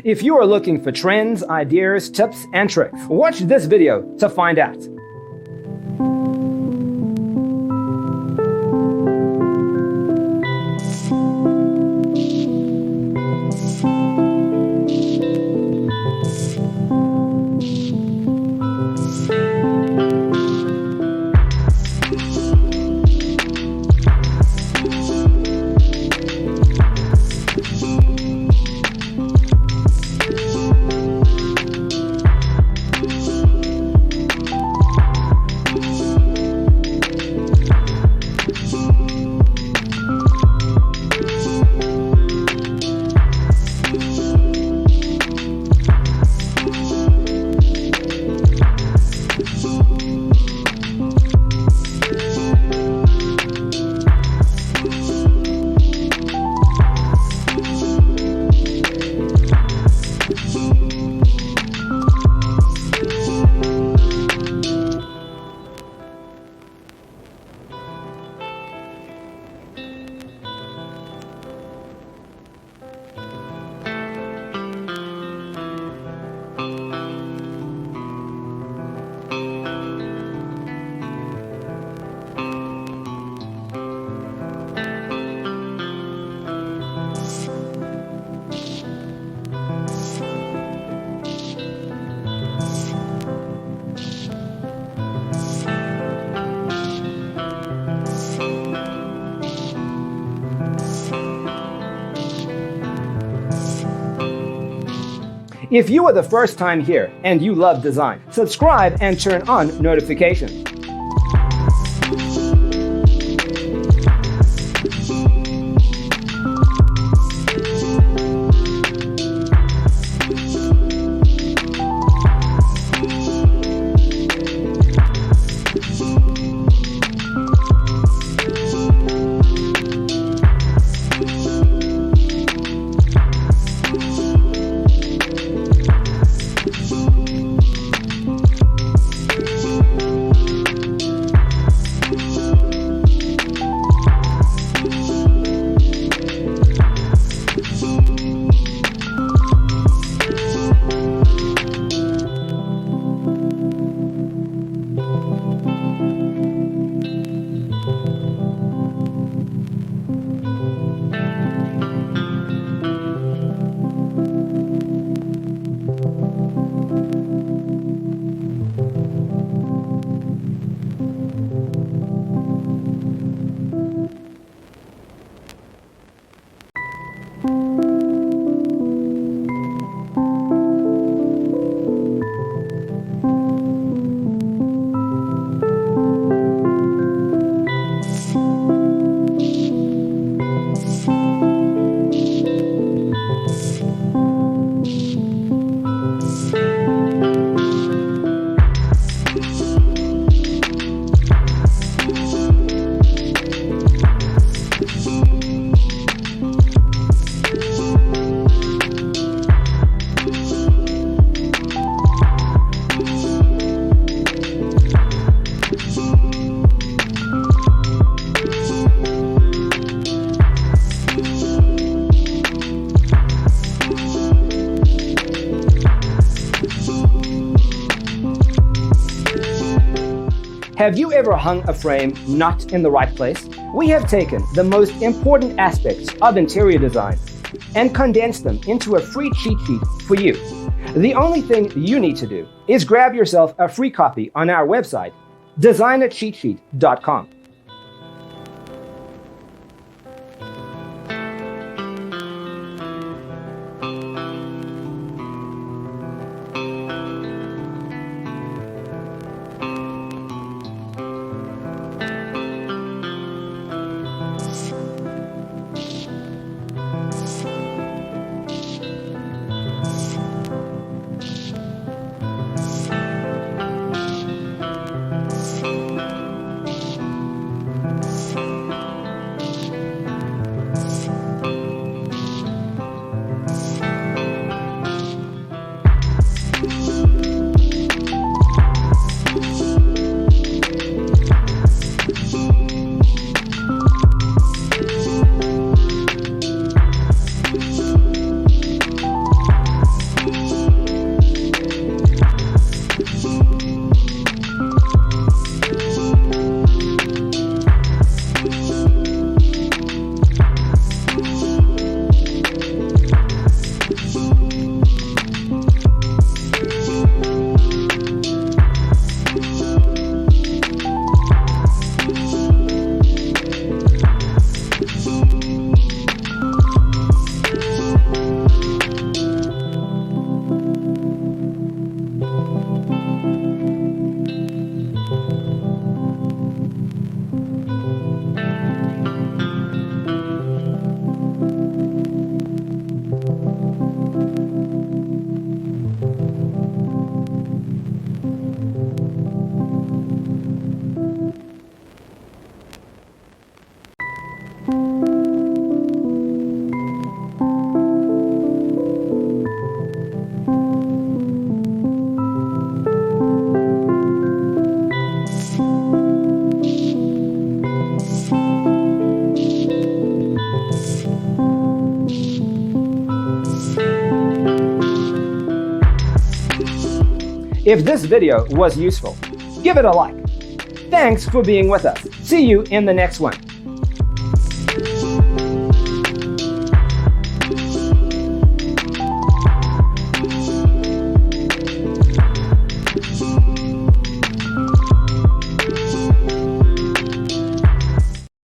If you are looking for trends, ideas, tips, and tricks, watch this video to find out. If you are the first time here and you love design, subscribe and turn on notifications. Have you ever hung a frame not in the right place? We have taken the most important aspects of interior design and condensed them into a free cheat sheet for you. The only thing you need to do is grab yourself a free copy on our website, designercheatsheet.com. If this video was useful, give it a like. Thanks for being with us. See you in the next one.